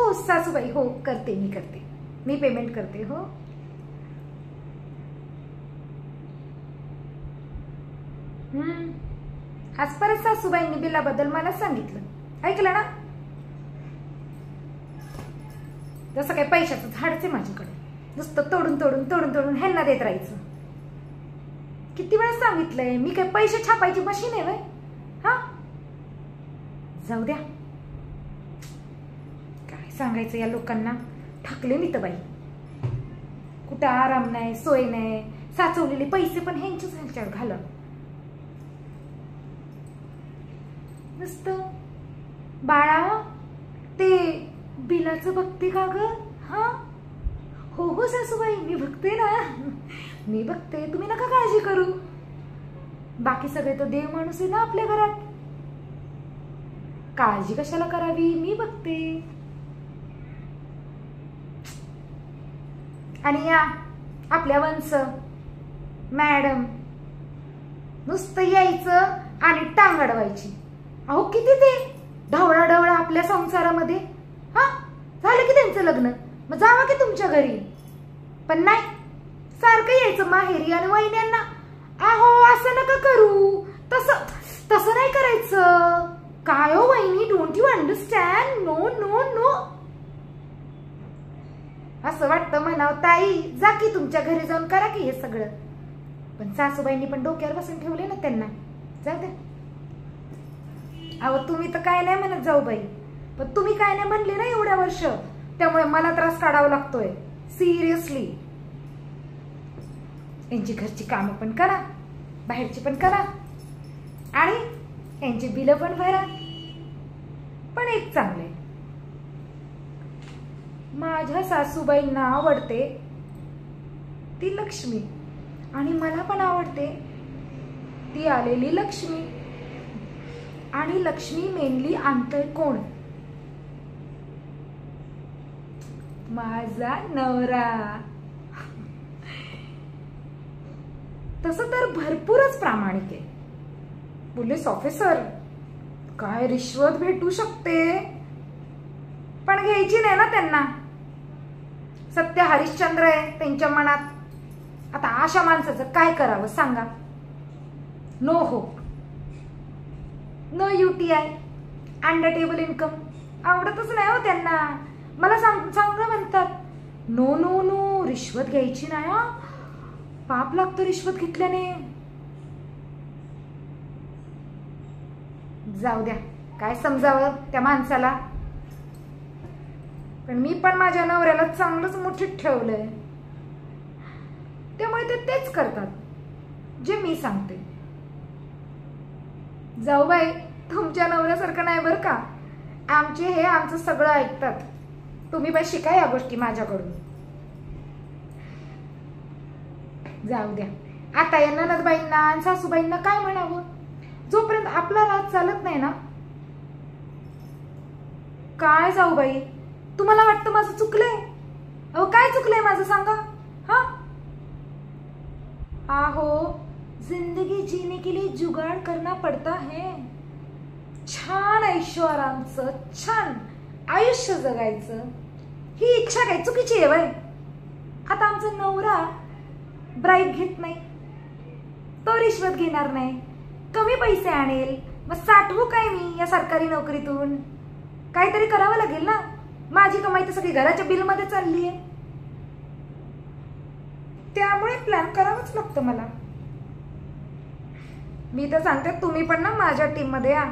हो सासूबाई, हो करते, मी पेमेंट करते. हो आज परत सासूबाईंनी बिलाबद्दल मला सांगितलं, ऐकलं ना. जसं काही पैशाचं झाडच आहे माझ्याकडे, नुसतं तोडून तोडून तोडून तोडून ह्यांना देत राहायचं. किती वेळा सांगितलंय, मी काय पैसे छापायची मशीन आहे व्हय? हा जाऊ द्या, काय सांगायचं या लोकांना. थकले मी तर बाई. कुठं आराम नाही, सोय नाही, साचवलेले पैसे पण ह्यांच्याच ह्यांच्यावर घालत. नुसतं बाळा ते बिलाचं बघते का ग? हा हो हो सासूबाई, मी बघते ना, मी बघते, तुम्ही नका काळजी करू. बाकी सगळे तर देव माणूस आहे ना आपल्या घरात, काळजी कशाला करावी, मी बघते. आणि या आपल्या वंश मॅडम नुसतं यायचं आणि टांग अडवायची. अहो किती ते ढवळा ढवळा आपल्या संसारामध्ये. हा झालं की त्यांचं लग्न, मग जावा की तुमच्या घरी. पण नाही, सारखं यायचं माहेरी आणि वहिन्यांना. अहो असं नका करू, तसं तसं नाही करायचं. काय हो वहिनी, don't you understand? No no no. असं वाटतं म्हणावं ताई जा की तुमच्या घरी जाऊन करा की हे सगळं. पण सासूबाईंनी पण डोक्यावर बसून ठेवले ना त्यांना. जाऊ दे. अहो तुम्ही तर काय नाही म्हणत जाऊ बाई, पण तुम्ही काय नाही म्हणले ना एवढ्या वर्ष, त्यामुळे मला त्रास काढावा लागतोय. सिरियसली यांची घरची कामं पण करा, बाहेरची पण करा, आणि यांची बिलं पण भरा. पण एक चांगले, माझ्या सासूबाईंना आवडते ती लक्ष्मी, आणि मला पण आवडते ती आलेली लक्ष्मी. आणि लक्ष्मी मेनली आणतोय कोण? माझा नवरा. तसं तर भरपूरच प्रामाणिक आहे, पोलीस ऑफिसर. काय रिश्वत भेटू शकते, पण घ्यायची नाही ना त्यांना. सत्य हरिश्चंद्र आहे त्यांच्या मनात. आता अशा माणसाचं काय करावं सांगा. No hope, no UTI, under table income आवडतच नाही हो त्यांना. मला चांगलं म्हणतात, नो नो नो रिश्वत घ्यायची नाही हा, पाप लागतो रिश्वत घेतल्याने. जाऊ द्या, काय समजावं त्या माणसाला. पण मी पण माझ्या नवऱ्याला चांगलंच मुठीत ठेवलंय, त्यामुळे ते तेच करतात जे मी सांगते. जाऊ बाई, तुमच्या नवऱ्यासारखं नाही बरं का. आमचे हे आमचं सगळं ऐकतात. तुम्ही बाई शिका या गोष्टी माझ्याकडून. जाऊ द्या. आता या ननदबाईंना आणि सासूबाईंना काय म्हणावं, जोपर्यंत आपला राज चालत नाही ना. काय जाऊ बाई, तुम्हाला वाटतं माझं चुकलंय? अहो काय चुकलंय माझं सांगा. हा आहो, जिंदगी जीने के लिए जुगाड़ करना पड़ता है. छान ऐश्वर्याचं छान आयुष्य जगायचं ही इच्छा काय चुकीची आहे वय? आता आमचा नवरा ब्राईब घेत नाही, तो रिश्वत घेणार नाही, कमी पैसे आणेल, मग साठवू काय मी या सरकारी नोकरीतून? काहीतरी करावं लागेल ना. माझी कमाई तर सगळी घराच्या बिलमध्ये चालली आहे, त्यामुळे प्लॅन करावंच लागतं मला. मी तर सांगते, तुम्ही पण ना माझ्या टीम मध्ये या.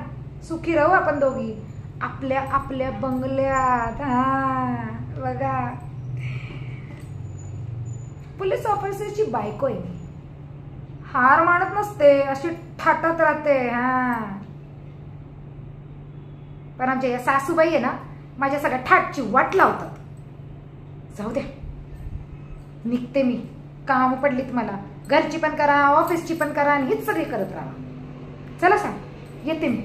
सुखी राहू आपण दोघी आपल्या आपल्या बंगल्यात. हा बघा, पोलीस ऑफिसरची बायको आहे मी. हार मानत नसते, अशी ठाटात राहते. हा पण आमच्या या सासूबाई आहे ना, माझ्या सगळ्या ठाटची वाट लावतात. जाऊ द्या, निघते मी. काम पडलीत मला, घरची पण करा, ऑफिसची पण करा, आणि हीच सगळी करत राहा. चला सांग, येते मी.